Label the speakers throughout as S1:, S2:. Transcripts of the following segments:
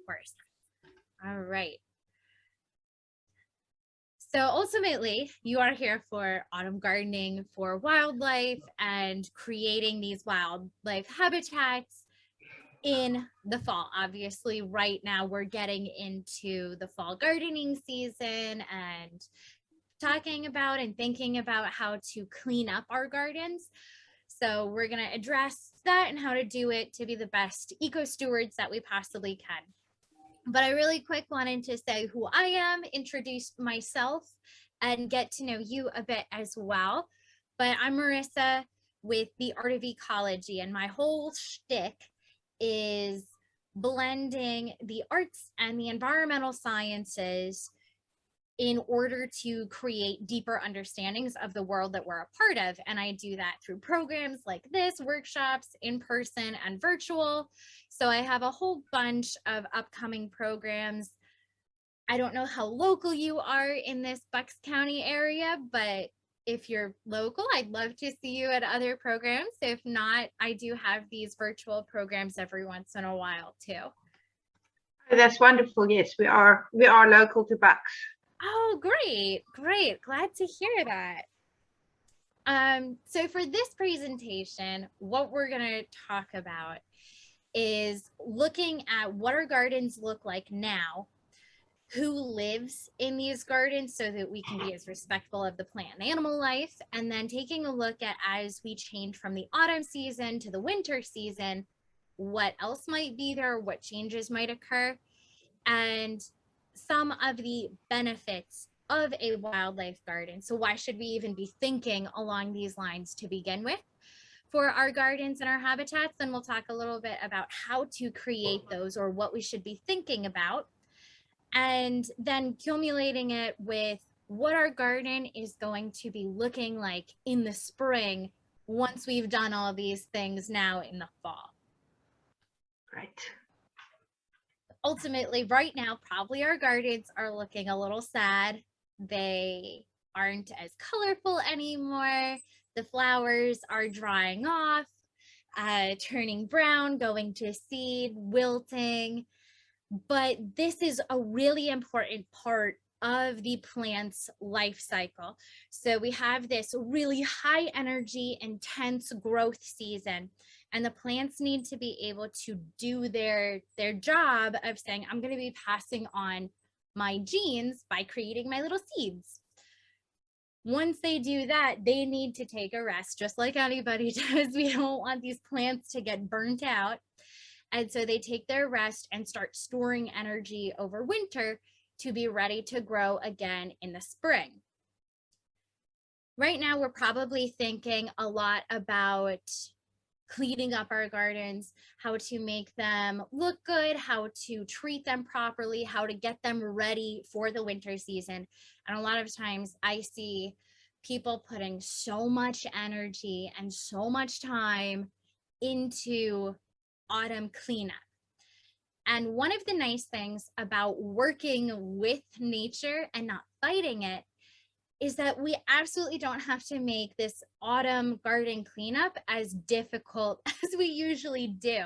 S1: course. All right. So ultimately, you are here for autumn gardening for wildlife and creating these wildlife habitats in the fall. Obviously, right now we're getting into the fall gardening season and talking about and thinking about how to clean up our gardens. So we're going to address that and how to do it to be the best eco stewards that we possibly can. But I really quick wanted to say who I am, introduce myself, and get to know you a bit as well. But I'm Marissa with the Art of Ecology, and my whole shtick is blending the arts and the environmental sciences in order to create deeper understandings of the world that we're a part of. And I do that through programs like this, workshops, in person and virtual. So I have a whole bunch of upcoming programs. I don't know how local you are in this Bucks County area, but if you're local, I'd love to see you at other programs. If not, I do have these virtual programs every once in a while too.
S2: That's wonderful. Yes, we are local to Bucks.
S1: Oh, great, great. Glad to hear that. So for this presentation, what we're going to talk about is looking at what our gardens look like now, who lives in these gardens so that we can be as respectful of the plant and animal life, and then taking a look at as we change from the autumn season to the winter season, what else might be there, what changes might occur, and some of the benefits of a wildlife garden. So why should we even be thinking along these lines to begin with for our gardens and our habitats? And we'll talk a little bit about how to create those or what we should be thinking about. And then accumulating it with what our garden is going to be looking like in the spring once we've done all these things now in the fall.
S2: Right.
S1: Ultimately, right now, probably our gardens are looking a little sad. They aren't as colorful anymore. The flowers are drying off, turning brown, going to seed, wilting. But this is a really important part of the plant's life cycle. So we have this really high energy, intense growth season, and the plants need to be able to do their job of saying, I'm going to be passing on my genes by creating my little seeds. Once they do that, they need to take a rest, just like anybody does. We don't want these plants to get burnt out. And so they take their rest and start storing energy over winter to be ready to grow again in the spring. Right now, we're probably thinking a lot about cleaning up our gardens, how to make them look good, how to treat them properly, how to get them ready for the winter season. And a lot of times I see people putting so much energy and so much time into autumn cleanup. And one of the nice things about working with nature and not fighting it is that we absolutely don't have to make this autumn garden cleanup as difficult as we usually do.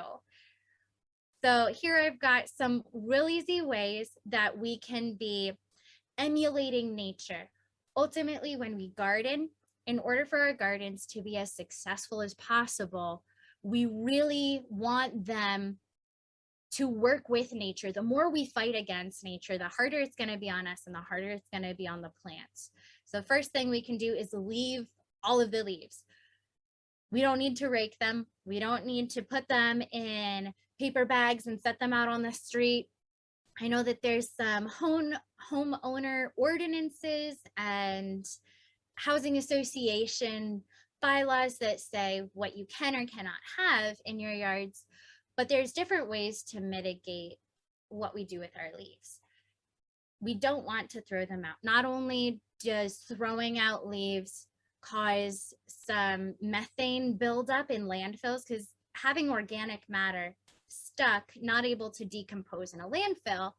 S1: So here I've got some real easy ways that we can be emulating nature. Ultimately, when we garden, in order for our gardens to be as successful as possible, we really want them to work with nature. The more we fight against nature, the harder it's going to be on us and the harder it's going to be on the plants. So first thing we can do is leave all of the leaves. We don't need to rake them. We don't need to put them in paper bags and set them out on the street. I know that there's some homeowner ordinances and housing association bylaws that say what you can or cannot have in your yards, but there's different ways to mitigate what we do with our leaves. We don't want to throw them out. Not only does throwing out leaves cause some methane buildup in landfills, because having organic matter stuck, not able to decompose in a landfill,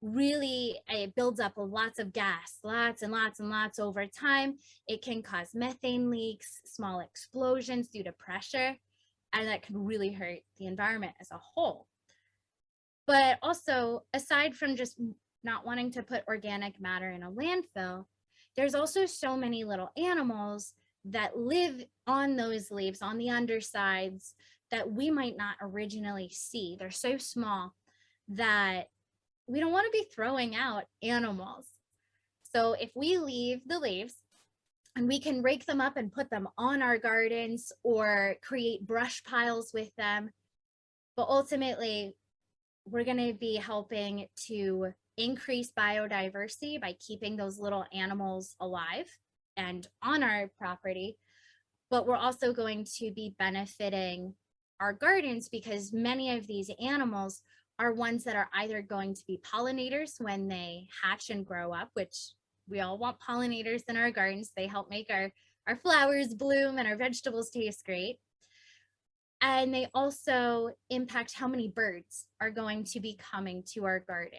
S1: really it builds up lots of gas, lots and lots and lots over time. It can cause methane leaks, small explosions due to pressure, and that can really hurt the environment as a whole. But also, aside from just not wanting to put organic matter in a landfill, there's also so many little animals that live on those leaves, on the undersides, that we might not originally see. They're so small that we don't want to be throwing out animals. So if we leave the leaves, and we can rake them up and put them on our gardens or create brush piles with them. But ultimately, we're going to be helping to increase biodiversity by keeping those little animals alive and on our property. But we're also going to be benefiting our gardens because many of these animals are ones that are either going to be pollinators when they hatch and grow up, which we all want pollinators in our gardens. They help make our flowers bloom and our vegetables taste great. And they also impact how many birds are going to be coming to our garden.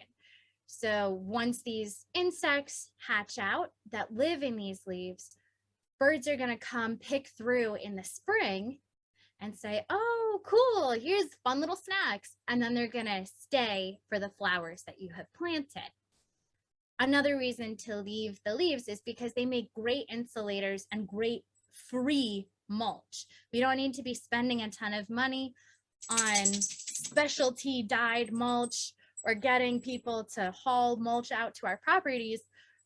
S1: So once these insects hatch out that live in these leaves, birds are going to come pick through in the spring and say, oh, cool, here's fun little snacks. And then they're going to stay for the flowers that you have planted. Another reason to leave the leaves is because they make great insulators and great free mulch. We don't need to be spending a ton of money on specialty dyed mulch or getting people to haul mulch out to our properties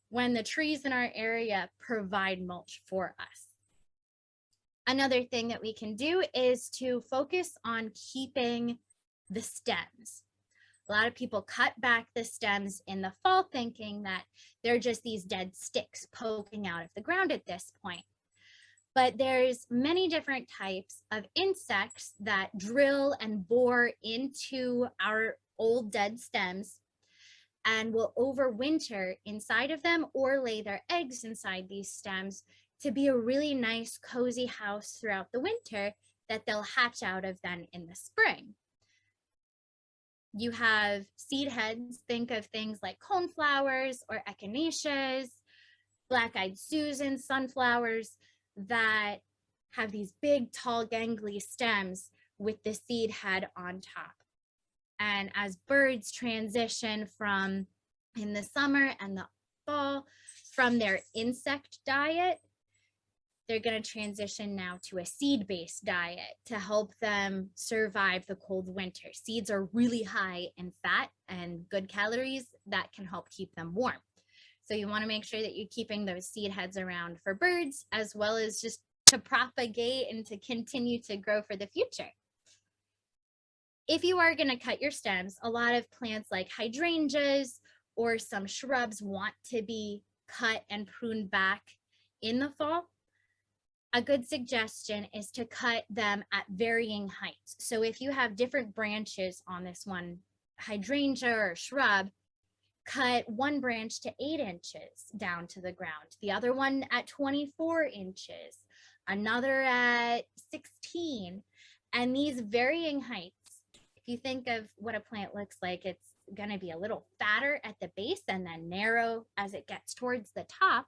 S1: when the trees in our area provide mulch for us. Another thing that we can do is to focus on keeping the stems. A lot of people cut back the stems in the fall thinking that they're just these dead sticks poking out of the ground at this point. But there's many different types of insects that drill and bore into our old dead stems and will overwinter inside of them or lay their eggs inside these stems to be a really nice cozy house throughout the winter that they'll hatch out of then in the spring. You have seed heads, think of things like coneflowers or echinaceas, black-eyed Susan, sunflowers that have these big, tall, gangly stems with the seed head on top. And as birds transition from in the summer and the fall from their insect diet, they're going to transition now to a seed-based diet to help them survive the cold winter. Seeds are really high in fat and good calories that can help keep them warm. So you want to make sure that you're keeping those seed heads around for birds, as well as just to propagate and to continue to grow for the future. If you are going to cut your stems, a lot of plants like hydrangeas or some shrubs want to be cut and pruned back in the fall. A good suggestion is to cut them at varying heights. So if you have different branches on this one hydrangea or shrub, cut one branch to 8 inches down to the ground, the other one at 24 inches, another at 16. And these varying heights, if you think of what a plant looks like, it's going to be a little fatter at the base and then narrow as it gets towards the top.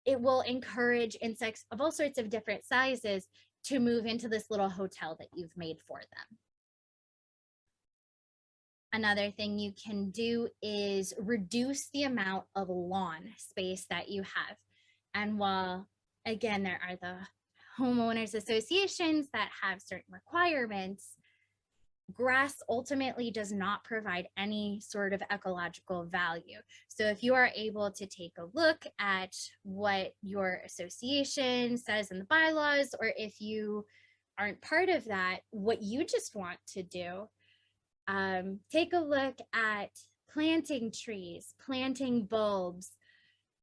S1: It will encourage insects of all sorts of different sizes to move into this little hotel that you've made for them. Another thing you can do is reduce the amount of lawn space that you have. And while, again, there are the homeowners associations that have certain requirements, grass ultimately does not provide any sort of ecological value. So if you are able to take a look at what your association says in the bylaws, or if you aren't part of that, what you just want to do, take a look at planting trees, planting bulbs,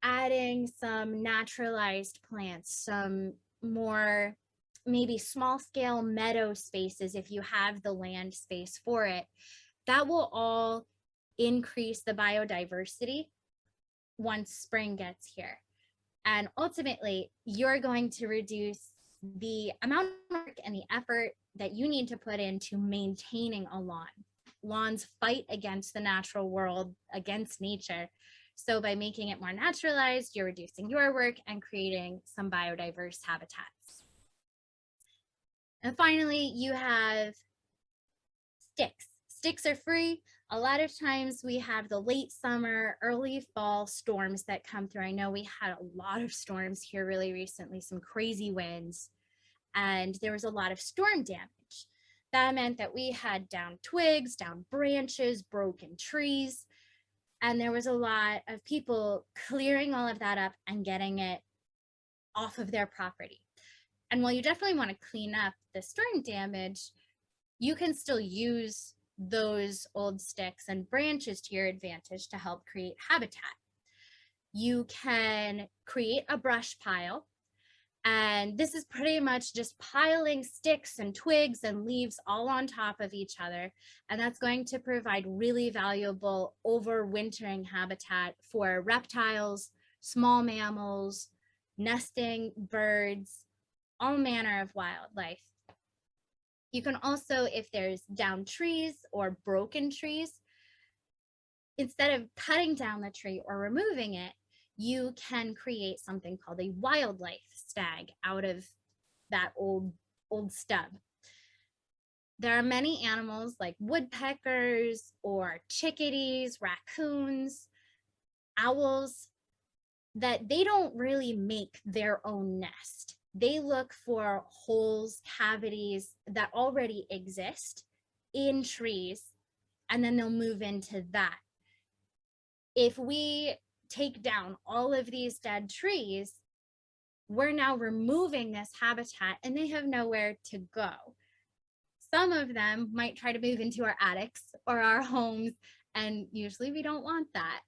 S1: adding some naturalized plants, some more maybe small scale meadow spaces if you have the land space for it. That will all increase the biodiversity once spring gets here. And ultimately, you're going to reduce the amount of work and the effort that you need to put into maintaining a lawn. Lawns fight against the natural world, against nature. So by making it more naturalized, you're reducing your work and creating some biodiverse habitats. And finally, you have sticks. Sticks are free. A lot of times we have the late summer, early fall storms that come through. I know we had a lot of storms here really recently, some crazy winds, and there was a lot of storm damage. That meant that we had down twigs, down branches, broken trees, and there was a lot of people clearing all of that up and getting it off of their property. And while you definitely want to clean up the storm damage, you can still use those old sticks and branches to your advantage to help create habitat. You can create a brush pile, and this is pretty much just piling sticks and twigs and leaves all on top of each other. And that's going to provide really valuable overwintering habitat for reptiles, small mammals, nesting birds, all manner of wildlife. You can also, if there's down trees or broken trees, instead of cutting down the tree or removing it, you can create something called a wildlife stag out of that old stub. There are many animals like woodpeckers or chickadees, raccoons, owls, that they don't really make their own nest. They look for holes, cavities that already exist in trees, and then they'll move into that. If we take down all of these dead trees, we're now removing this habitat and they have nowhere to go. Some of them might try to move into our attics or our homes, and usually we don't want that.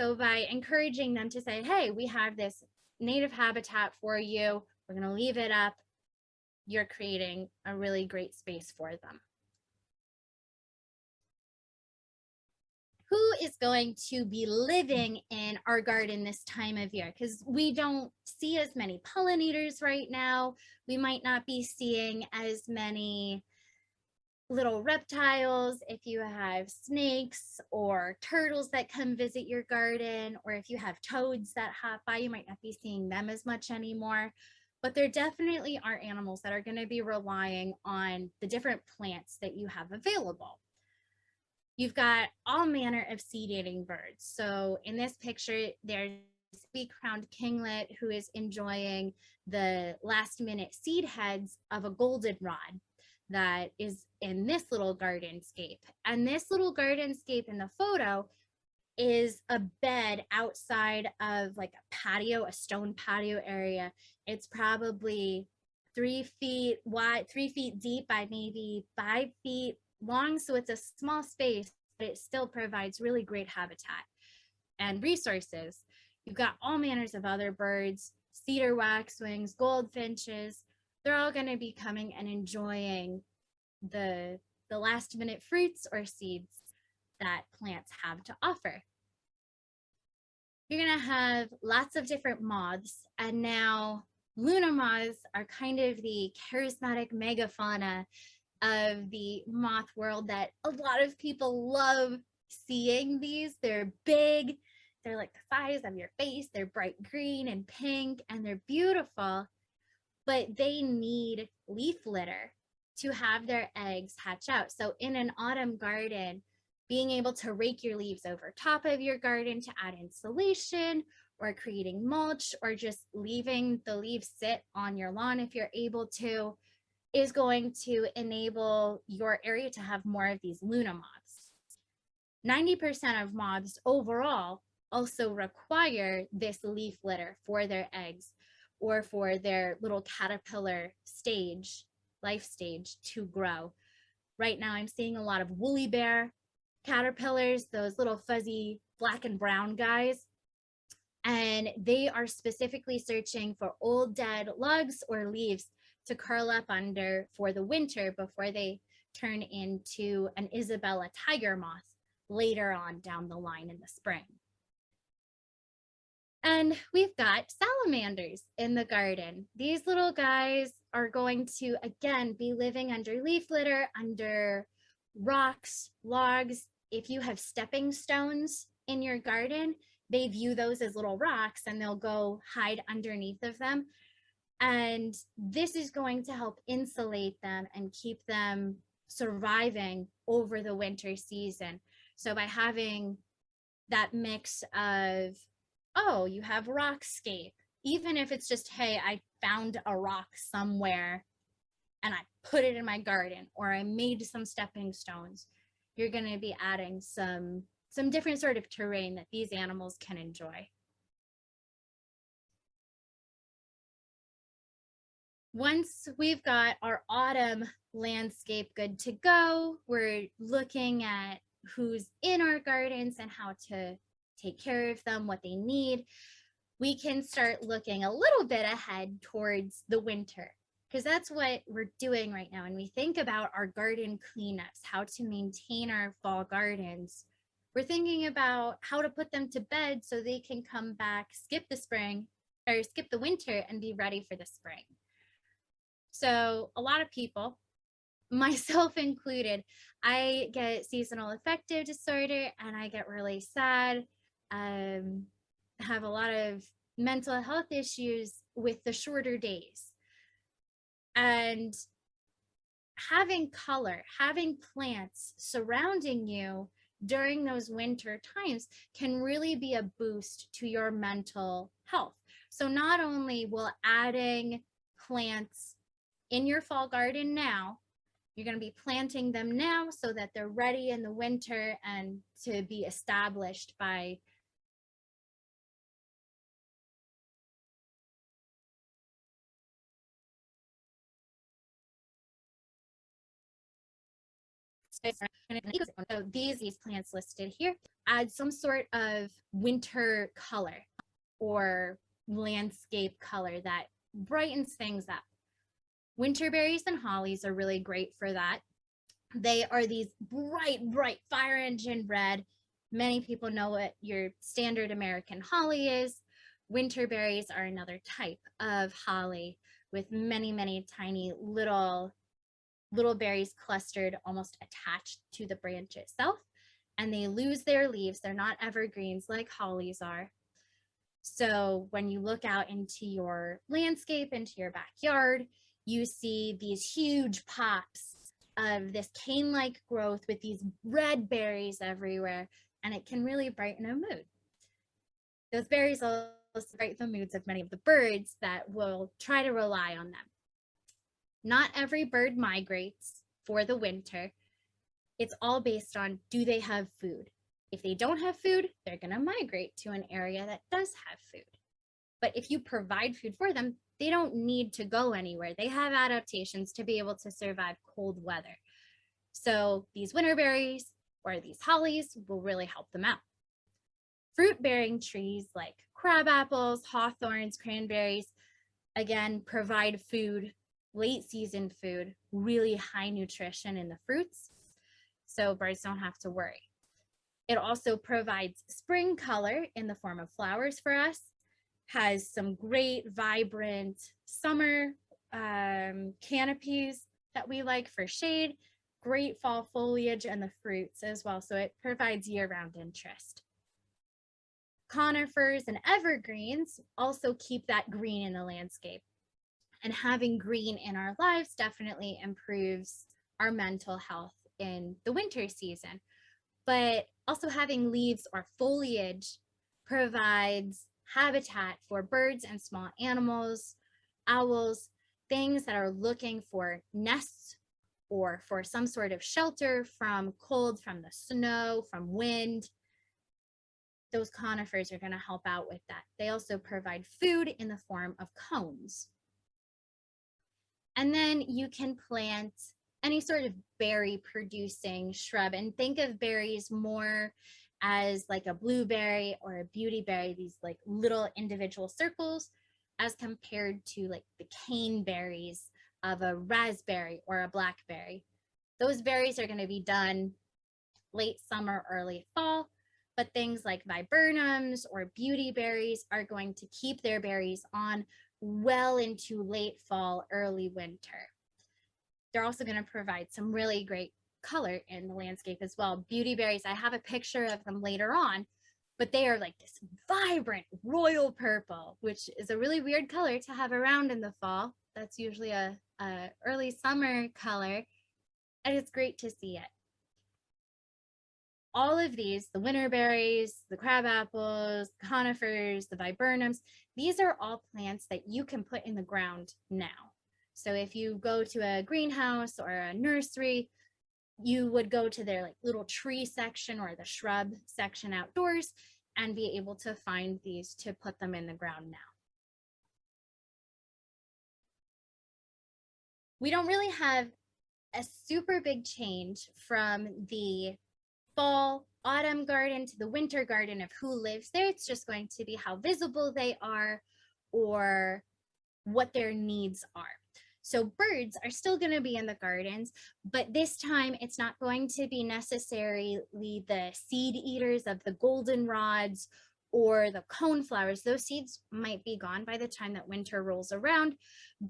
S1: So by encouraging them to say, hey, we have this native habitat for you, we're going to leave it up, you're creating a really great space for them. Who is going to be living in our garden this time of year? Because we don't see as many pollinators right now. We might not be seeing as many little reptiles. If you have snakes or turtles that come visit your garden, or if you have toads that hop by, you might not be seeing them as much anymore. But there definitely are animals that are going to be relying on the different plants that you have available. You've got all manner of seed-eating birds. So in this picture, there's beak-crowned kinglet who is enjoying the last-minute seed heads of a goldenrod that is in this little gardenscape. And this little gardenscape in the photo is a bed outside of like a patio, a stone patio area. It's probably 3 feet wide, 3 feet deep by maybe 5 feet long. So it's a small space, but it still provides really great habitat and resources. You've got all manners of other birds, cedar waxwings, goldfinches. They're all going to be coming and enjoying the last minute fruits or seeds that plants have to offer. You're going to have lots of different moths, and now Luna moths are kind of the charismatic megafauna of the moth world that a lot of people love seeing. These, they're big, they're like the size of your face, they're bright green and pink, and they're beautiful, but they need leaf litter to have their eggs hatch out. So in an autumn garden, being able to rake your leaves over top of your garden to add insulation, or creating mulch, or just leaving the leaves sit on your lawn if you're able to, is going to enable your area to have more of these Luna moths. 90% of moths overall also require this leaf litter for their eggs or for their little caterpillar stage, life stage, to grow. Right now I'm seeing a lot of woolly bear caterpillars, those little fuzzy black and brown guys, and they are specifically searching for old dead logs or leaves to curl up under for the winter before they turn into an Isabella tiger moth later on down the line in the spring. And we've got salamanders in the garden. These little guys are going to, again, be living under leaf litter, under rocks, logs. If you have stepping stones in your garden, they view those as little rocks and they'll go hide underneath of them. And this is going to help insulate them and keep them surviving over the winter season. So by having that mix of, oh, you have rockscape, even if it's just, hey, I found a rock somewhere and I put it in my garden, or I made some stepping stones, you're going to be adding some different sort of terrain that these animals can enjoy. Once we've got our autumn landscape good to go, we're looking at who's in our gardens and how to take care of them, what they need. We can start looking a little bit ahead towards the winter, because that's what we're doing right now. And we think about our garden cleanups, how to maintain our fall gardens. We're thinking about how to put them to bed so they can come back, skip the spring or skip the winter and be ready for the spring. So a lot of people, myself included, I get seasonal affective disorder and I get really sad. Have a lot of mental health issues with the shorter days. And having color, having plants surrounding you during those winter times can really be a boost to your mental health. So not only will adding plants in your fall garden now, you're going to be planting them now so that they're ready in the winter and to be established by so these plants listed here add some sort of winter color or landscape color that brightens things up. Winter berries and hollies are really great for that. They are these bright fire engine red. Many people know what your standard American holly is. Winter berries are another type of holly with many tiny little berries clustered, almost attached to the branch itself. And they lose their leaves. They're not evergreens like hollies are. So when you look out into your landscape, into your backyard, you see these huge pops of this cane-like growth with these red berries everywhere, and it can really brighten a mood. Those berries also brighten the moods of many of the birds that will try to rely on them. Not every bird migrates for the winter. It's all based on, do they have food? If they don't have food, they're going to migrate to an area that does have food. But if you provide food for them, they don't need to go anywhere. They have adaptations to be able to survive cold weather. So these winter berries or these hollies will really help them out. Fruit-bearing trees like crab apples, hawthorns, cranberries, again, provide food, late season food, really high nutrition in the fruits, so birds don't have to worry. It also provides spring color in the form of flowers for us, has some great vibrant summer canopies that we like for shade, great fall foliage and the fruits as well, so it provides year-round interest. Conifers and evergreens also keep that green in the landscape. And having green in our lives definitely improves our mental health in the winter season. But also having leaves or foliage provides habitat for birds and small animals, owls, things that are looking for nests or for some sort of shelter from cold, from the snow, from wind. Those conifers are going to help out with that. They also provide food in the form of cones. And then you can plant any sort of berry producing shrub, and think of berries more as like a blueberry or a beautyberry, these like little individual circles, as compared to like the cane berries of a raspberry or a blackberry. Those berries are going to be done late summer, early fall, but things like viburnums or beautyberries are going to keep their berries on well into late fall, early winter. They're also going to provide some really great color in the landscape as well. Beautyberries, I have a picture of them later on, but they are like this vibrant royal purple, which is a really weird color to have around in the fall. That's usually a early summer color, and it's great to see it. all of these, the winterberries, the crab apples, the conifers, the viburnums, these are all plants that you can put in the ground now. So if you go to a greenhouse or a nursery, you would go to their like little tree section or the shrub section outdoors and be able to find these to put them in the ground now. We don't really have a super big change from the fall, autumn garden to the winter garden of who lives there. It's just going to be how visible they are or what their needs are. So birds are still going to be in the gardens, but this time it's not going to be necessarily the seed eaters of the goldenrods or the coneflowers. Those seeds might be gone by the time that winter rolls around,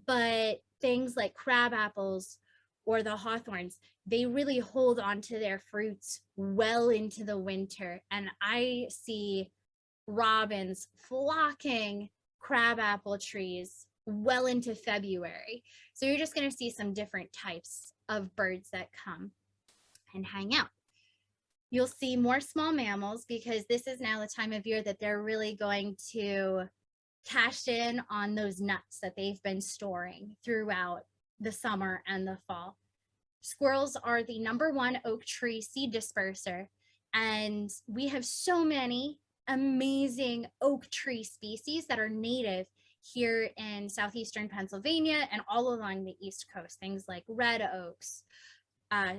S1: but things like crab apples or the hawthorns, they really hold on to their fruits well into the winter. And I see robins flocking crabapple trees well into February. So you're just going to see some different types of birds that come and hang out. You'll see more small mammals because this is now the time of year that they're really going to cash in on those nuts that they've been storing throughout the summer and the fall. Squirrels are the #1 oak tree seed disperser, and we have so many amazing oak tree species that are native here in southeastern Pennsylvania and all along the East Coast. Things like red oaks,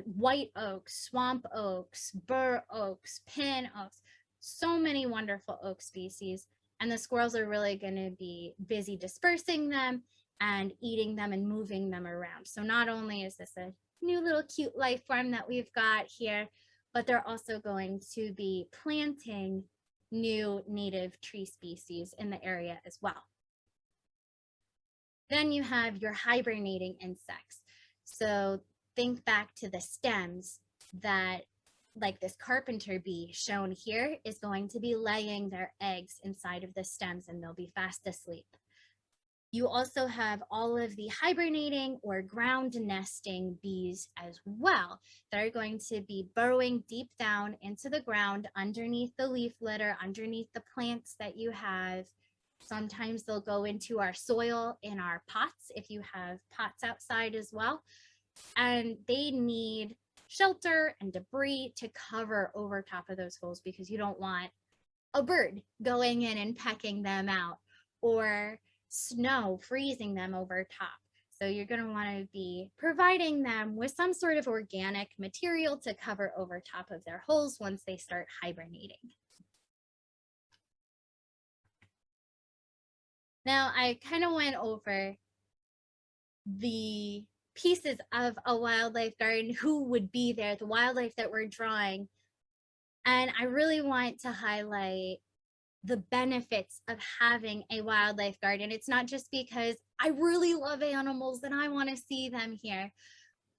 S1: white oaks, swamp oaks, bur oaks, pin oaks, so many wonderful oak species. And the squirrels are really going to be busy dispersing them and eating them and moving them around. So not only is this a new little cute life form that we've got here, but they're also going to be planting new native tree species in the area as well. Then you have your hibernating insects. So think back to the stems that, like this carpenter bee shown here, is going to be laying their eggs inside of the stems and they'll be fast asleep. You also have all of the hibernating or ground nesting bees as well that are going to be burrowing deep down into the ground underneath the leaf litter, underneath the plants that you have. Sometimes they'll go into our soil in our pots if you have pots outside as well. And they need shelter and debris to cover over top of those holes because you don't want a bird going in and pecking them out or snow freezing them over top. So you're going to want to be providing them with some sort of organic material to cover over top of their holes once they start hibernating. Now, I kind of went over the pieces of a wildlife garden, who would be there, the wildlife that we're drawing. And I really want to highlight the benefits of having a wildlife garden. It's not just because I really love animals and I want to see them here,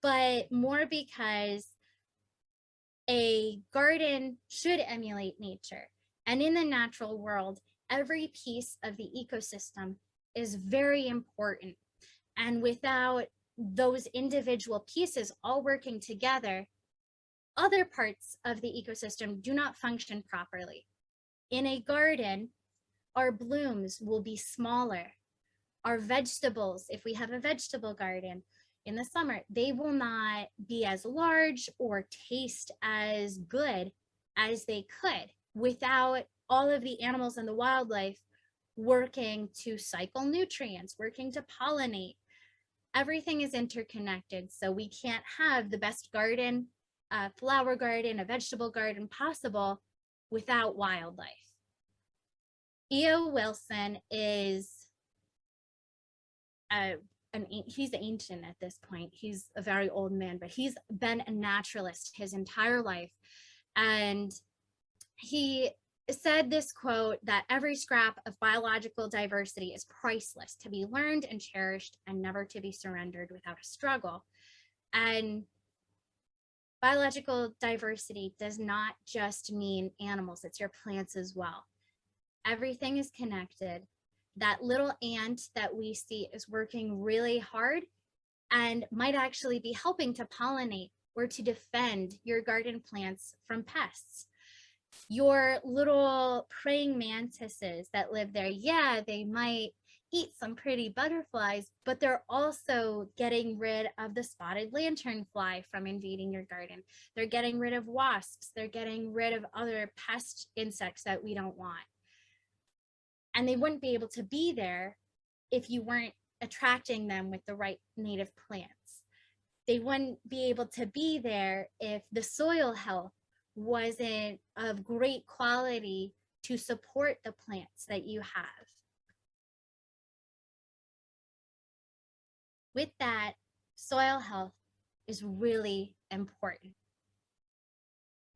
S1: but more because a garden should emulate nature. And in the natural world, every piece of the ecosystem is very important. And without those individual pieces all working together, other parts of the ecosystem do not function properly. In a garden, our blooms will be smaller. Our vegetables, if we have a vegetable garden in the summer, they will not be as large or taste as good as they could without all of the animals and the wildlife working to cycle nutrients, working to pollinate. Everything is interconnected, so we can't have the best garden, a flower garden, a vegetable garden possible without wildlife. E.O. Wilson is he's ancient at this point. He's a very old man, but he's been a naturalist his entire life. And he said this quote that every scrap of biological diversity is priceless, to be learned and cherished and never to be surrendered without a struggle. And biological diversity does not just mean animals, it's your plants as well. Everything is connected. That little ant that we see is working really hard and might actually be helping to pollinate or to defend your garden plants from pests. Your little praying mantises that live there, yeah, they might eat some pretty butterflies, but they're also getting rid of the spotted lanternfly from invading your garden. They're getting rid of wasps. They're getting rid of other pest insects that we don't want. And they wouldn't be able to be there if you weren't attracting them with the right native plants. They wouldn't be able to be there if the soil health wasn't of great quality to support the plants that you have. With that, soil health is really important.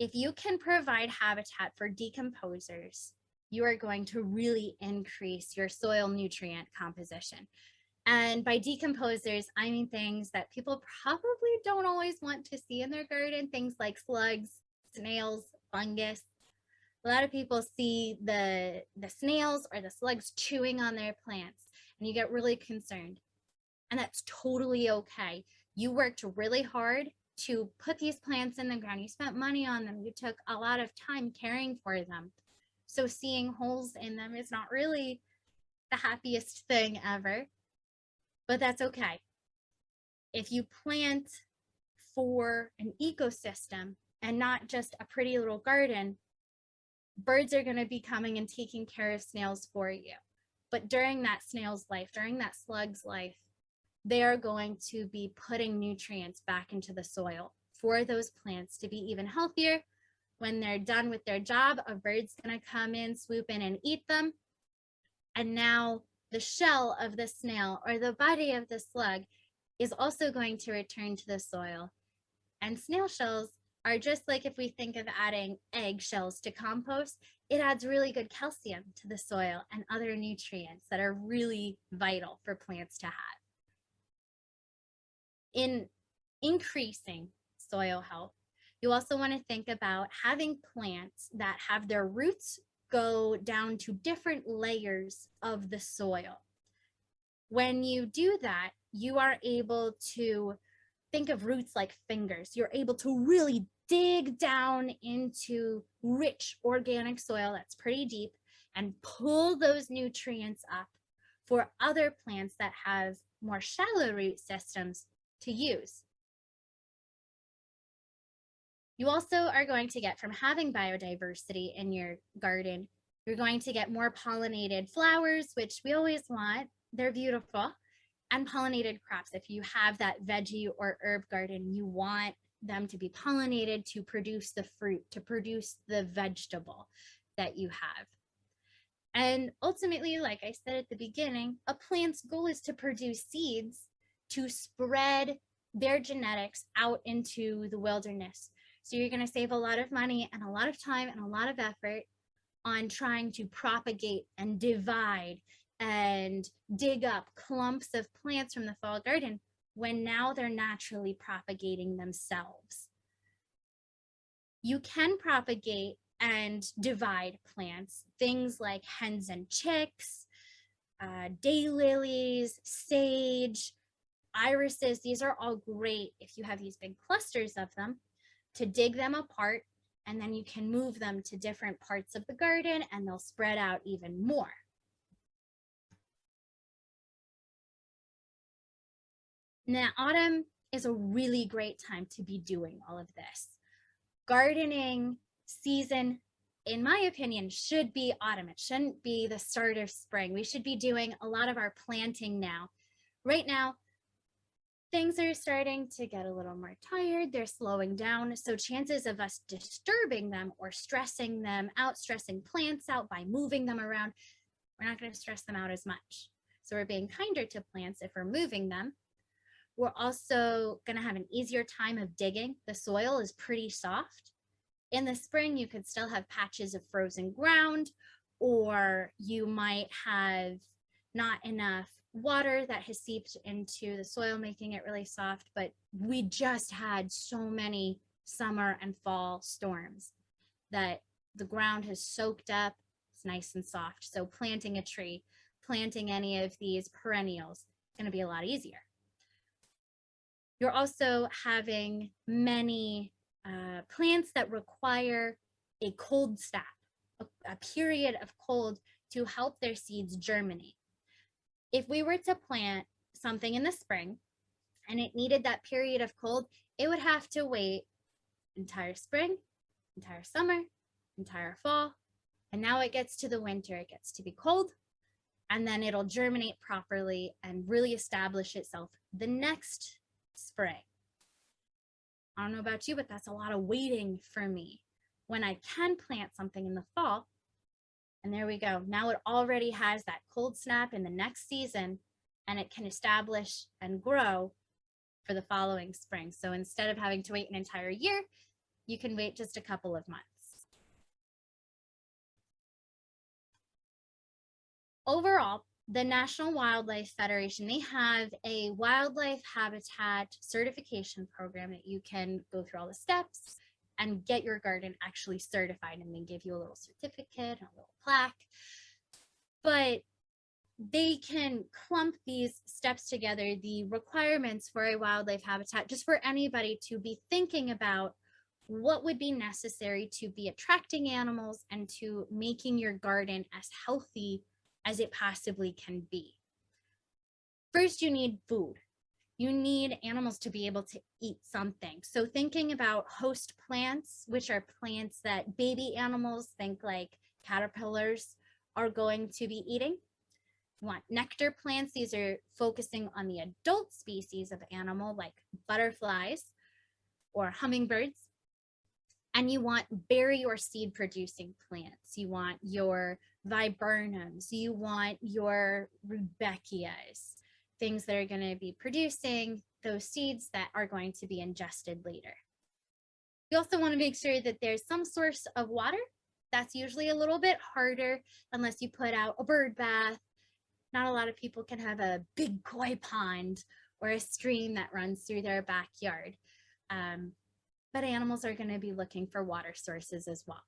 S1: If you can provide habitat for decomposers, you are going to really increase your soil nutrient composition. And by decomposers, I mean things that people probably don't always want to see in their garden, things like slugs, snails, fungus. A lot of people see the snails or the slugs chewing on their plants, and you get really concerned. And that's totally okay. You worked really hard to put these plants in the ground. You spent money on them. You took a lot of time caring for them. So seeing holes in them is not really the happiest thing ever, but that's okay. If you plant for an ecosystem and not just a pretty little garden, birds are going to be coming and taking care of snails for you. But during that snail's life, during that slug's life, they are going to be putting nutrients back into the soil for those plants to be even healthier. When they're done with their job, a bird's going to come in, swoop in, and eat them. And now the shell of the snail or the body of the slug is also going to return to the soil. And snail shells are just like if we think of adding egg shells to compost, it adds really good calcium to the soil and other nutrients that are really vital for plants to have. In increasing soil health, you also want to think about having plants that have their roots go down to different layers of the soil. When you do that, you are able to think of roots like fingers. You're able to really dig down into rich organic soil that's pretty deep and pull those nutrients up for other plants that have more shallow root systems to use. You also are going to get, from having biodiversity in your garden, you're going to get more pollinated flowers, which we always want. They're beautiful. And pollinated crops. If you have that veggie or herb garden, you want them to be pollinated to produce the fruit, to produce the vegetable that you have. And ultimately, like I said at the beginning, a plant's goal is to produce seeds to spread their genetics out into the wilderness. So you're going to save a lot of money and a lot of time and a lot of effort on trying to propagate and divide and dig up clumps of plants from the fall garden when now they're naturally propagating themselves. You can propagate and divide plants, things like hens and chicks, daylilies, sage, irises. These are all great if you have these big clusters of them, to dig them apart, and then you can move them to different parts of the garden and they'll spread out even more. Now, autumn is a really great time to be doing all of this. Gardening season, in my opinion, should be autumn. It shouldn't be the start of spring. We should be doing a lot of our planting now. Right now, things are starting to get a little more tired. They're slowing down. So chances of us disturbing them or stressing them out, stressing plants out by moving them around, we're not going to stress them out as much. So we're being kinder to plants if we're moving them. We're also going to have an easier time of digging. The soil is pretty soft. In the spring, you could still have patches of frozen ground, or you might have not enough water that has seeped into the soil, making it really soft. But we just had so many summer and fall storms that the ground has soaked up. It's nice and soft. So planting a tree, planting any of these perennials, is going to be a lot easier. You're also having many plants that require a cold snap, a period of cold to help their seeds germinate. If we were to plant something in the spring and it needed that period of cold, it would have to wait entire spring, entire summer, entire fall, and now it gets to the winter, it gets to be cold, and then it'll germinate properly and really establish itself the next spring. I don't know about you, but that's a lot of waiting for me. When I can plant something in the fall, and there we go. Now it already has that cold snap in the next season, and it can establish and grow for the following spring. So instead of having to wait an entire year, you can wait just a couple of months. Overall, the National Wildlife Federation, they have a wildlife habitat certification program that you can go through all the steps and get your garden actually certified, and they give you a little certificate, a little plaque. But they can clump these steps together, the requirements for a wildlife habitat, just for anybody to be thinking about what would be necessary to be attracting animals and to making your garden as healthy as it possibly can be. First, you need food. You need animals to be able to eat something. So thinking about host plants, which are plants that baby animals, think like caterpillars, are going to be eating. You want nectar plants. These are focusing on the adult species of animal like butterflies or hummingbirds. And you want berry or seed producing plants. You want your viburnums. You want your rudbeckias, things that are going to be producing those seeds that are going to be ingested later. You also want to make sure that there's some source of water. That's usually a little bit harder unless you put out a bird bath. Not a lot of people can have a big koi pond or a stream that runs through their backyard. But animals are going to be looking for water sources as well.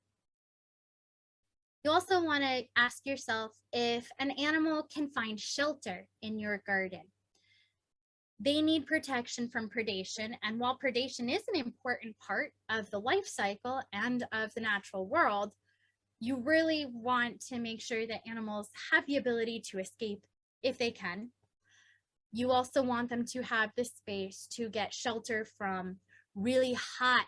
S1: You also want to ask yourself if an animal can find shelter in your garden. They need protection from predation, and while predation is an important part of the life cycle and of the natural world, you really want to make sure that animals have the ability to escape if they can. You also want them to have the space to get shelter from really hot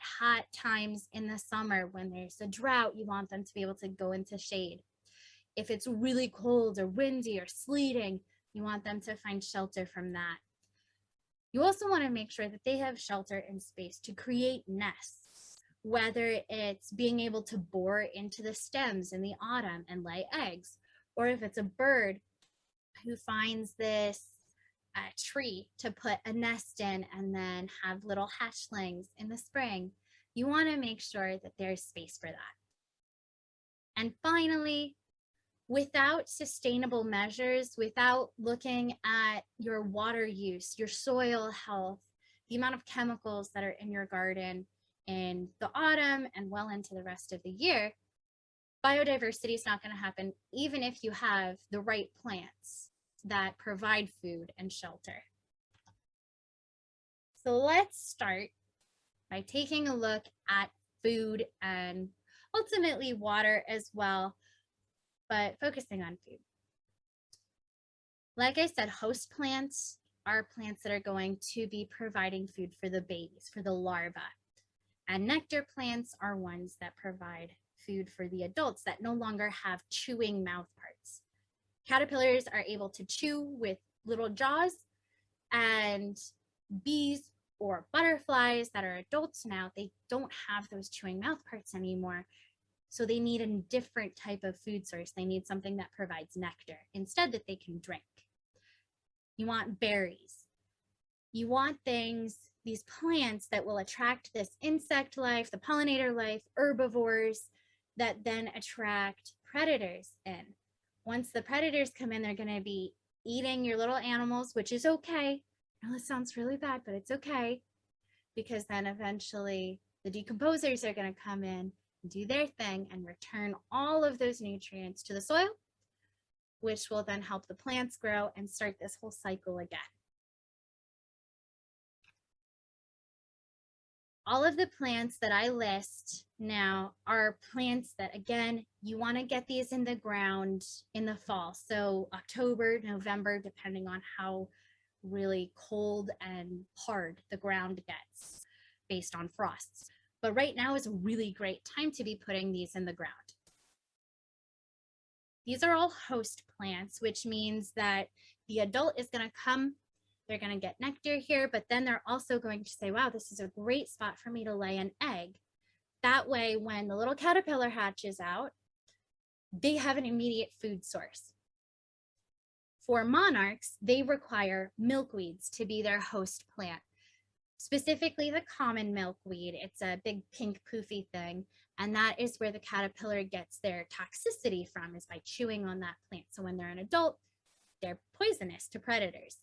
S1: times in the summer. When there's a drought, you want them to be able to go into shade. If it's really cold or windy or sleeting, you want them to find shelter from that. You also want to make sure that they have shelter and space to create nests, whether it's being able to bore into the stems in the autumn and lay eggs, or if it's a bird who finds this tree to put a nest in and then have little hatchlings in the spring. You want to make sure that there's space for that. And finally, without sustainable measures, without looking at your water use, your soil health, the amount of chemicals that are in your garden in the autumn and well into the rest of the year, biodiversity is not going to happen even if you have the right plants that provide food and shelter. So let's start by taking a look at food and ultimately water as well, but focusing on food. Like I said, host plants are plants that are going to be providing food for the babies, for the larvae. And nectar plants are ones that provide food for the adults that no longer have chewing mouth parts. Caterpillars are able to chew with little jaws, and bees or butterflies that are adults now, they don't have those chewing mouth parts anymore. So they need a different type of food source. They need something that provides nectar instead that they can drink. You want berries. You want things, these plants that will attract this insect life, the pollinator life, herbivores that then attract predators in. Once the predators come in, they're going to be eating your little animals, which is okay. I know this sounds really bad, but it's okay, because then eventually the decomposers are going to come in and do their thing and return all of those nutrients to the soil, which will then help the plants grow and start this whole cycle again. all of the plants that I list now are plants that, again, you want to get these in the ground in the fall. So October, November, depending on how really cold and hard the ground gets based on frosts. But right now is a really great time to be putting these in the ground. These are all host plants, which means that the adult is going to come, they're going to get nectar here, but then they're also going to say, wow, this is a great spot for me to lay an egg. That way, when the little caterpillar hatches out, they have an immediate food source. For monarchs, they require milkweeds to be their host plant, specifically the common milkweed. It's a big pink poofy thing, and that is where the caterpillar gets their toxicity from, is by chewing on that plant. So when they're an adult, they're poisonous to predators.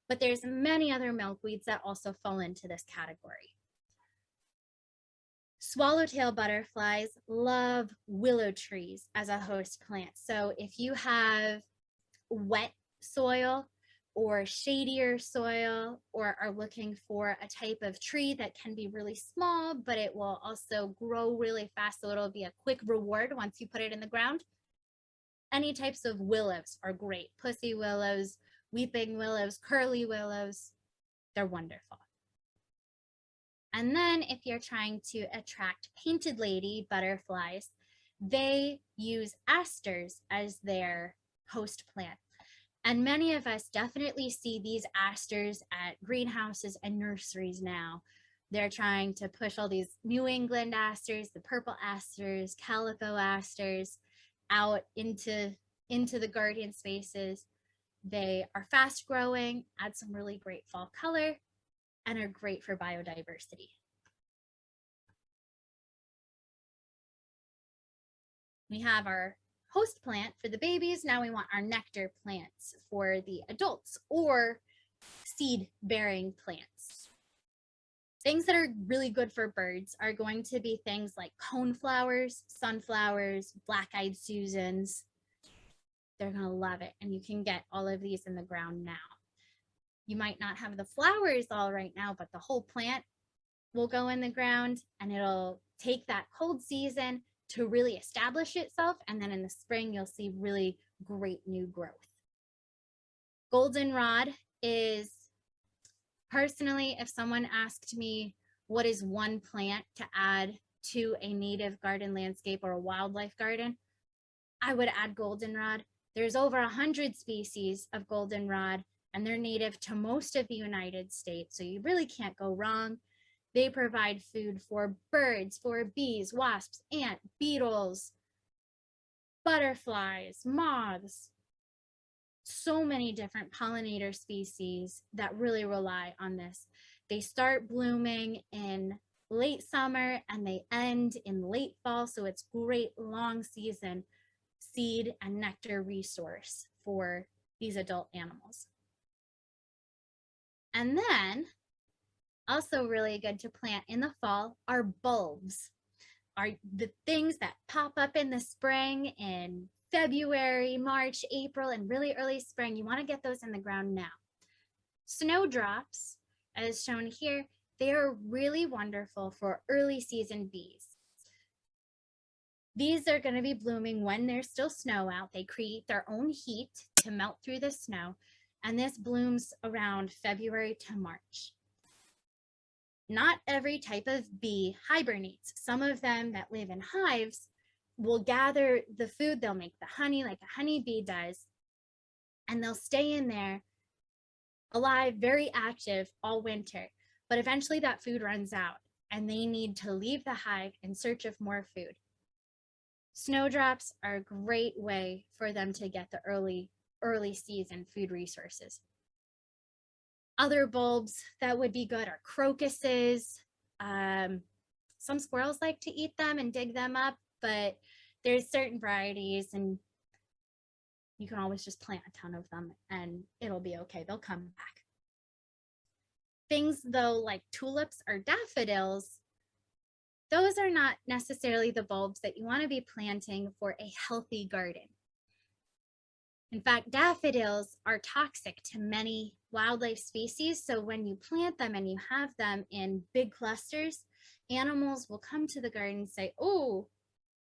S1: But there's many other milkweeds that also fall into this category. Swallowtail butterflies love willow trees as a host plant. So if you have wet soil or shadier soil, or are looking for a type of tree that can be really small, but it will also grow really fast, so it'll be a quick reward once you put it in the ground, any types of willows are great. Pussy willows, weeping willows, curly willows, they're wonderful. And then if you're trying to attract painted lady butterflies, they use asters as their host plant. And many of us definitely see these asters at greenhouses and nurseries now. They're trying to push all these New England asters, the purple asters, calico asters out into the garden spaces. They are fast growing, add some really great fall color, and are great for biodiversity. We have our host plant for the babies. Now we want our nectar plants for the adults, or seed bearing plants. Things that are really good for birds are going to be things like coneflowers, sunflowers, black-eyed Susans. They're going to love it. And you can get all of these in the ground now. You might not have the flowers all right now, but the whole plant will go in the ground, and it'll take that cold season to really establish itself. And then in the spring, you'll see really great new growth. Goldenrod is, personally, if someone asked me what is one plant to add to a native garden landscape or a wildlife garden, I would add goldenrod. There's over 100 species of goldenrod, and they're native to most of the United States, so you really can't go wrong. They provide food for birds, for bees, wasps, ants, beetles, butterflies, moths, so many different pollinator species that really rely on this. They start blooming in late summer and they end in late fall, so it's great long season seed and nectar resource for these adult animals. And then also really good to plant in the fall are bulbs, are the things that pop up in the spring, in February, March, April, and really early spring. You want to get those in the ground now. Snowdrops, as shown here, they are really wonderful for early season bees. These are going to be blooming when there's still snow out. They create their own heat to melt through the snow, and this blooms around February to March. Not every type of bee hibernates. Some of them that live in hives will gather the food, they'll make the honey like a honeybee does, and they'll stay in there alive, very active all winter. But eventually that food runs out and they need to leave the hive in search of more food. Snowdrops are a great way for them to get the early season food resources. Other bulbs that would be good are crocuses. Some squirrels like to eat them and dig them up, but there's certain varieties and you can always just plant a ton of them and it'll be okay. They'll come back. Things though like tulips or daffodils, those are not necessarily the bulbs that you want to be planting for a healthy garden. In fact, daffodils are toxic to many wildlife species. So when you plant them and you have them in big clusters, Animals will come to the garden and say, oh,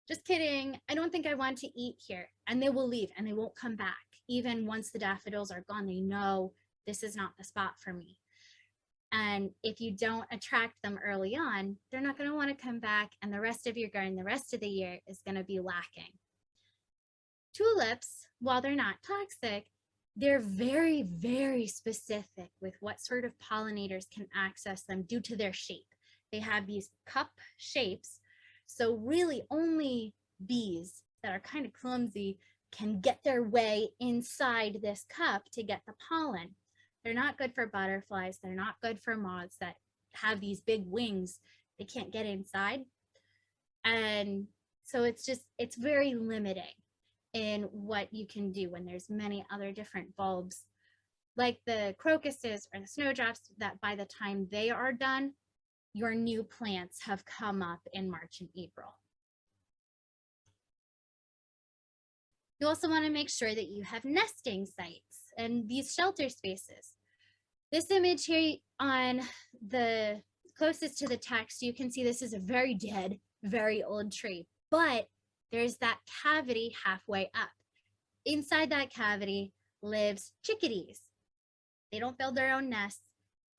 S1: just kidding, I don't think I want to eat here. And they will leave and they won't come back. Even once the daffodils are gone, they know this is not the spot for me. And if you don't attract them early on, they're not going to want to come back. And the rest of your garden, the rest of the year is going to be lacking. Tulips, while they're not toxic, they're very, very specific with what sort of pollinators can access them due to their shape. They have these cup shapes. So really only bees that are kind of clumsy can get their way inside this cup to get the pollen. They're not good for butterflies. They're not good for moths that have these big wings. They can't get inside. And so it's very limiting in what you can do when there's many other different bulbs, like the crocuses or the snowdrops, that by the time they are done, your new plants have come up in March and April. You also want to make sure that you have nesting sites and these shelter spaces. This image here on the closest to the text, you can see this is a very dead, very old tree, but there's that cavity halfway up. Inside that cavity lives chickadees. They don't build their own nests,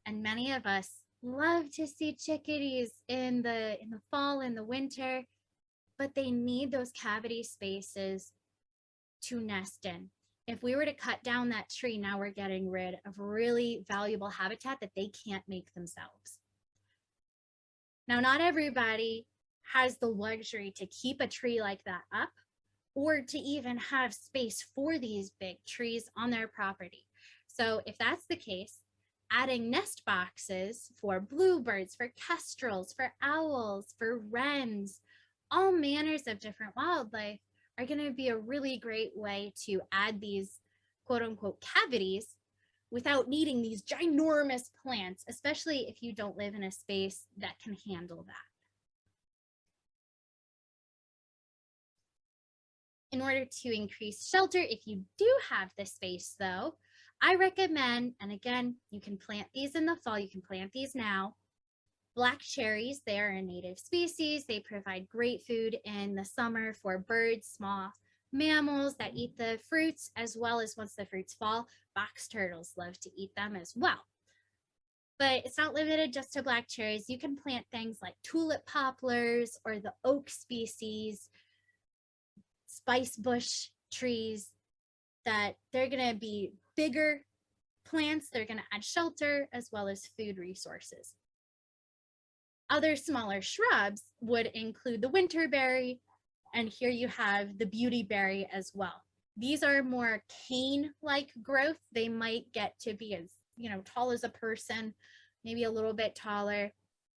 S1: and many of us love to see chickadees in the fall and the winter, but they need those cavity spaces to nest in. If we were to cut down that tree, now we're getting rid of really valuable habitat that they can't make themselves. Now, not everybody has the luxury to keep a tree like that up or to even have space for these big trees on their property. So if that's the case, adding nest boxes for bluebirds, for kestrels, for owls, for wrens, all manners of different wildlife are going to be a really great way to add these quote unquote cavities without needing these ginormous plants, especially if you don't live in a space that can handle that. In order to increase shelter, if you do have the space though, I recommend, and again, you can plant these in the fall, you can plant these now. Black cherries, they are a native species. They provide great food in the summer for birds, small mammals that eat the fruits, as well as once the fruits fall, box turtles love to eat them as well. But it's not limited just to black cherries. You can plant things like tulip poplars or the oak species, spice bush trees, that they're going to be bigger plants. They're going to add shelter as well as food resources. Other smaller shrubs would include the winterberry, and here you have the beautyberry as well. These are more cane-like growth. They might get to be as, tall as a person, maybe a little bit taller,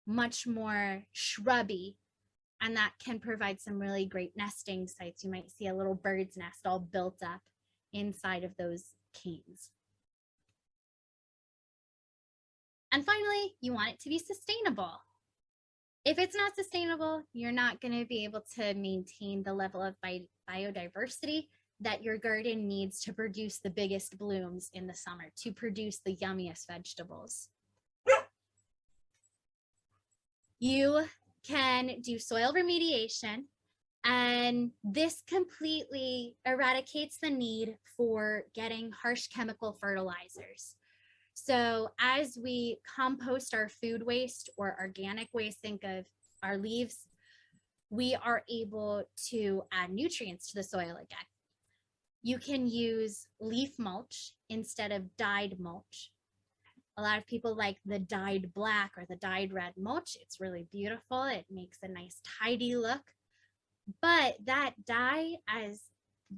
S1: much more shrubby, and that can provide some really great nesting sites. You might see a little bird's nest all built up inside of those canes. And finally, you want it to be sustainable. If it's not sustainable, you're not going to be able to maintain the level of biodiversity that your garden needs to produce the biggest blooms in the summer, to produce the yummiest vegetables. You can do soil remediation, and this completely eradicates the need for getting harsh chemical fertilizers. So as we compost our food waste or organic waste, think of our leaves, we are able to add nutrients to the soil again. You can use leaf mulch instead of dyed mulch. A lot of people like the dyed black or the dyed red mulch. It's really beautiful. It makes a nice tidy look. But that dye, as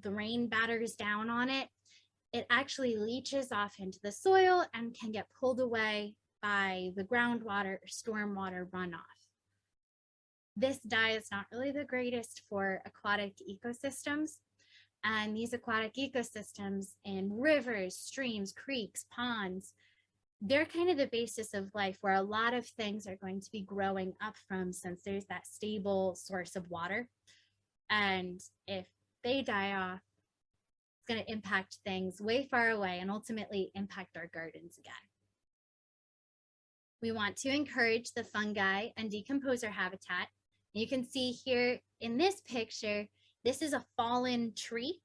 S1: the rain batters down on it, it actually leaches off into the soil and can get pulled away by the groundwater or stormwater runoff. This dye is not really the greatest for aquatic ecosystems. And these aquatic ecosystems in rivers, streams, creeks, ponds, they're kind of the basis of life, where a lot of things are going to be growing up from, since there's that stable source of water. And if they die off, it's going to impact things way far away and ultimately impact our gardens again. We want to encourage the fungi and decomposer habitat. You can see here in this picture, this is a fallen tree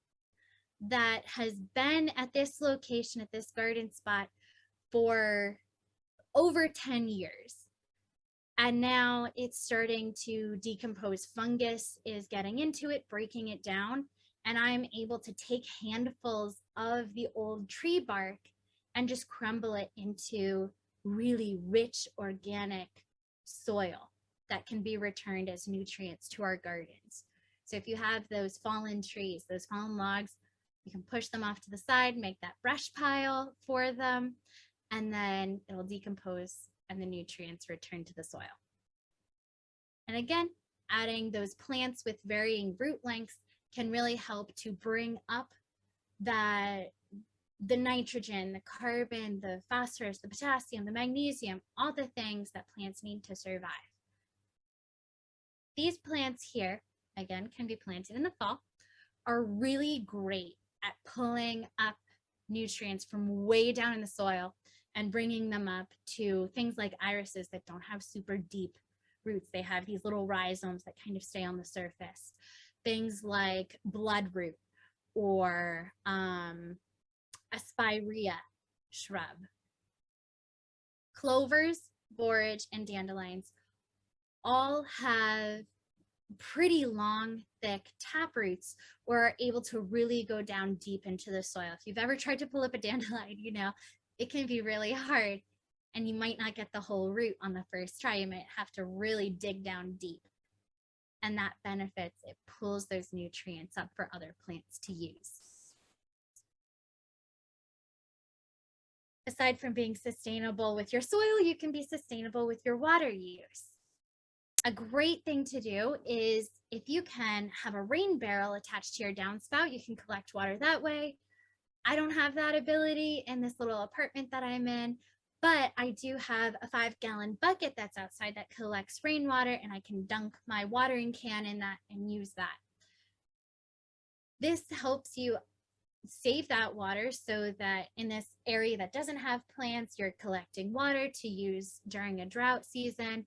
S1: that has been at this location, at this garden spot, for over 10 years. And now it's starting to decompose. Fungus is getting into it, breaking it down. And I'm able to take handfuls of the old tree bark and just crumble it into really rich organic soil that can be returned as nutrients to our gardens. So if you have those fallen trees, those fallen logs, you can push them off to the side, make that brush pile for them, and then it'll decompose and the nutrients return to the soil. And again, adding those plants with varying root lengths can really help to bring up the nitrogen, the carbon, the phosphorus, the potassium, the magnesium, all the things that plants need to survive. These plants here, again, can be planted in the fall, are really great at pulling up nutrients from way down in the soil and bringing them up to things like irises that don't have super deep roots. They have these little rhizomes that kind of stay on the surface. Things like bloodroot or a spirea shrub. Clovers, borage, and dandelions all have pretty long, thick tap roots or are able to really go down deep into the soil. If you've ever tried to pull up a dandelion, you know, it can be really hard and you might not get the whole root on the first try. You might have to really dig down deep. And that benefits, it pulls those nutrients up for other plants to use. Aside from being sustainable with your soil, you can be sustainable with your water use. A great thing to do is if you can have a rain barrel attached to your downspout, you can collect water that way. I don't have that ability in this little apartment that I'm in, but I do have a 5-gallon bucket that's outside that collects rainwater, and I can dunk my watering can in that and use that. This helps you save that water so that in this area that doesn't have plants, you're collecting water to use during a drought season,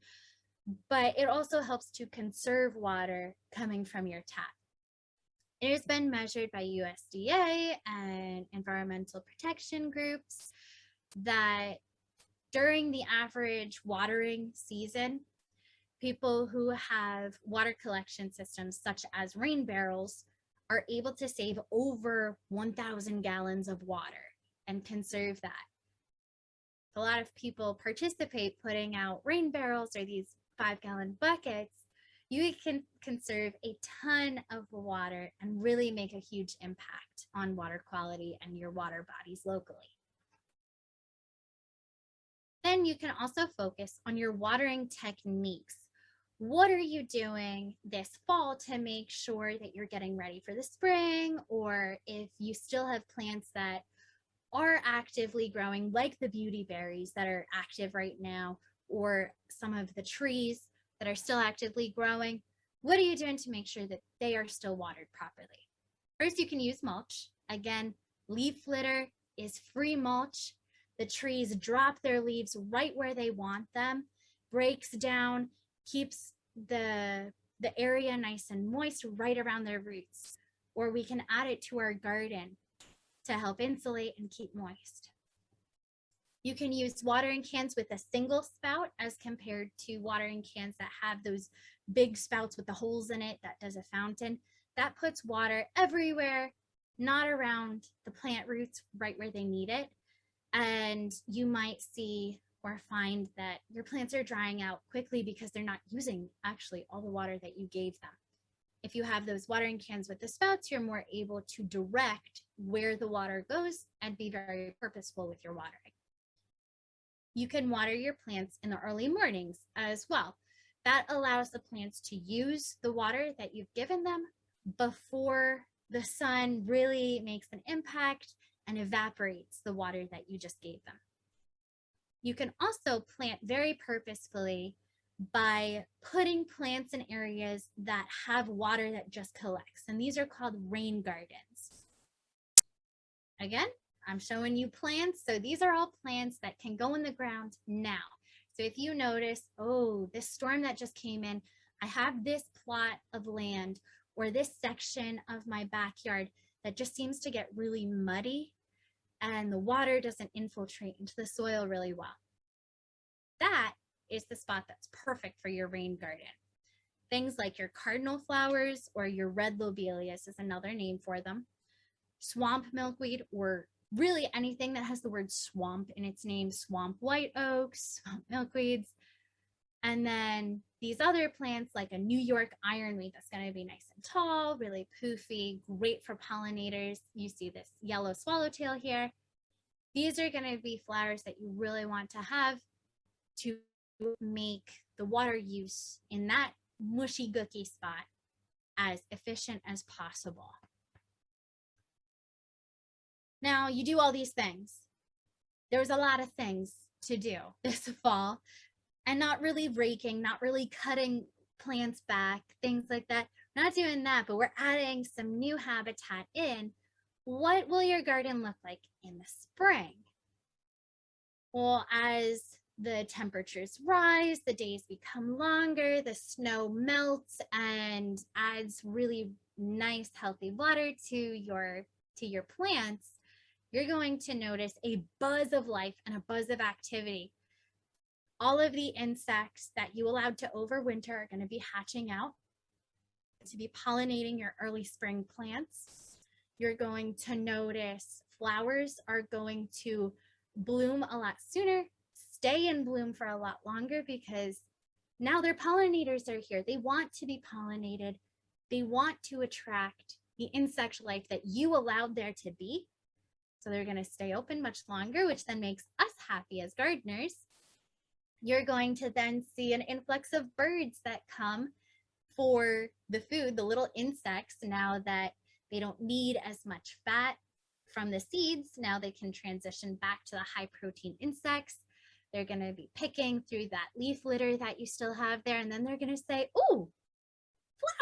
S1: but it also helps to conserve water coming from your tap. It has been measured by USDA and environmental protection groups that during the average watering season, people who have water collection systems such as rain barrels are able to save over 1,000 gallons of water and conserve that. A lot of people participate putting out rain barrels or these 5-gallon buckets. You can conserve a ton of water and really make a huge impact on water quality and your water bodies locally. Then you can also focus on your watering techniques. What are you doing this fall to make sure that you're getting ready for the spring? Or if you still have plants that are actively growing, like the beauty berries that are active right now, or some of the trees that are still actively growing, what are you doing to make sure that they are still watered properly? First, you can use mulch. Again, leaf litter is free mulch. The trees drop their leaves right where they want them, breaks down, keeps the area nice and moist right around their roots. Or we can add it to our garden to help insulate and keep moist. You can use watering cans with a single spout as compared to watering cans that have those big spouts with the holes in it that does a fountain. That puts water everywhere, not around the plant roots, right where they need it. And you might see or find that your plants are drying out quickly because they're not using actually all the water that you gave them. If you have those watering cans with the spouts, you're more able to direct where the water goes and be very purposeful with your watering. You can water your plants in the early mornings as well. That allows the plants to use the water that you've given them before the sun really makes an impact and evaporates the water that you just gave them. You can also plant very purposefully by putting plants in areas that have water that just collects, and these are called rain gardens. Again, I'm showing you plants, so these are all plants that can go in the ground now. So if you notice, oh, this storm that just came in, I have this plot of land or this section of my backyard that just seems to get really muddy and the water doesn't infiltrate into the soil really well. That is the spot that's perfect for your rain garden. Things like your cardinal flowers or your red lobelias is another name for them. Swamp milkweed, or really anything that has the word swamp in its name, swamp white oaks, swamp milkweeds. And then these other plants like a New York ironweed that's going to be nice and tall, really poofy, great for pollinators. You see this yellow swallowtail here. These are going to be flowers that you really want to have to make the water use in that mushy gooky spot as efficient as possible. Now, you do all these things. There's a lot of things to do this fall, and not really raking, not really cutting plants back, things like that. We're not doing that, but we're adding some new habitat in. What will your garden look like in the spring? Well, as the temperatures rise, the days become longer, the snow melts and adds really nice, healthy water to your plants, you're going to notice a buzz of life and a buzz of activity. All of the insects that you allowed to overwinter are going to be hatching out to be pollinating your early spring plants. You're going to notice flowers are going to bloom a lot sooner, stay in bloom for a lot longer because now their pollinators are here. They want to be pollinated. They want to attract the insect life that you allowed there to be. So they're going to stay open much longer, which then makes us happy as gardeners. You're going to then see an influx of birds that come for the food, the little insects, now that they don't need as much fat from the seeds. Now they can transition back to the high protein insects. They're going to be picking through that leaf litter that you still have there. And then they're going to say, oh,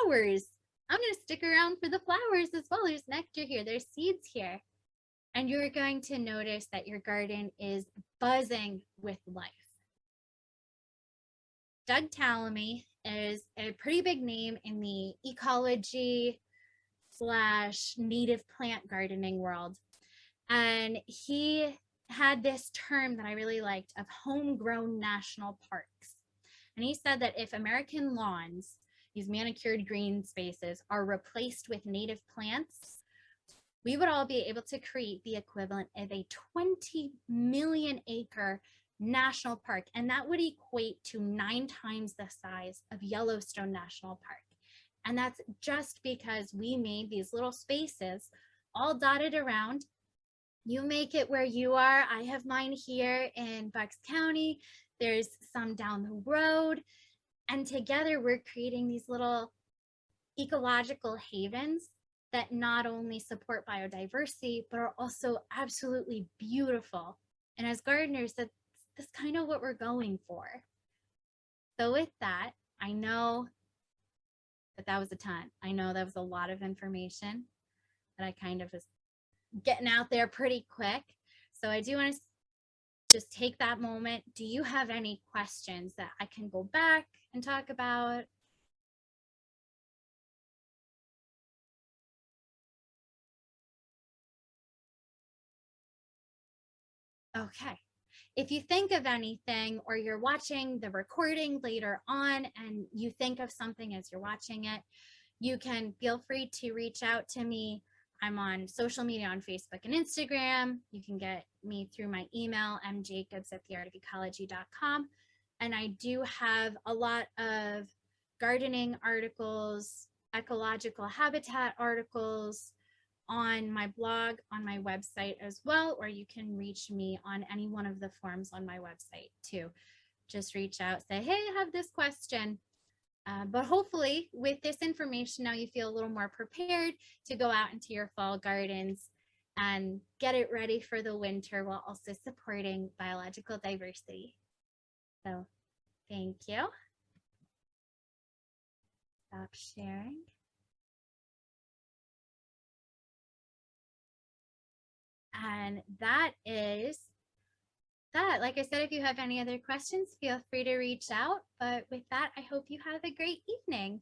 S1: flowers. I'm going to stick around for the flowers as well. There's nectar here. There's seeds here. And you're going to notice that your garden is buzzing with life. Doug Tallamy is a pretty big name in the ecology / native plant gardening world. And he had this term that I really liked of homegrown national parks. And he said that if American lawns, these manicured green spaces, are replaced with native plants, we would all be able to create the equivalent of a 20 million acre national park. And that would equate to 9 times the size of Yellowstone National Park. And that's just because we made these little spaces all dotted around. You make it where you are. I have mine here in Bucks County. There's some down the road. And together we're creating these little ecological havens that not only support biodiversity, but are also absolutely beautiful. And as gardeners, that's kind of what we're going for. So with that, I know that was a ton. I know that was a lot of information that I kind of was getting out there pretty quick. So I do want to just take that moment. Do you have any questions that I can go back and talk about? Okay. If you think of anything or you're watching the recording later on and you think of something as you're watching it, you can feel free to reach out to me. I'm on social media on Facebook and Instagram. You can get me through my email, mjacobs@theartofecology.com. And I do have a lot of gardening articles, ecological habitat articles on my blog, on my website as well, or you can reach me on any one of the forms on my website too. Just reach out, say, hey, I have this question. But hopefully with this information now you feel a little more prepared to go out into your fall gardens and get it ready for the winter while also supporting biological diversity. So thank you. Stop sharing. And that is that. Like I said, if you have any other questions, feel free to reach out. But with that, I hope you have a great evening.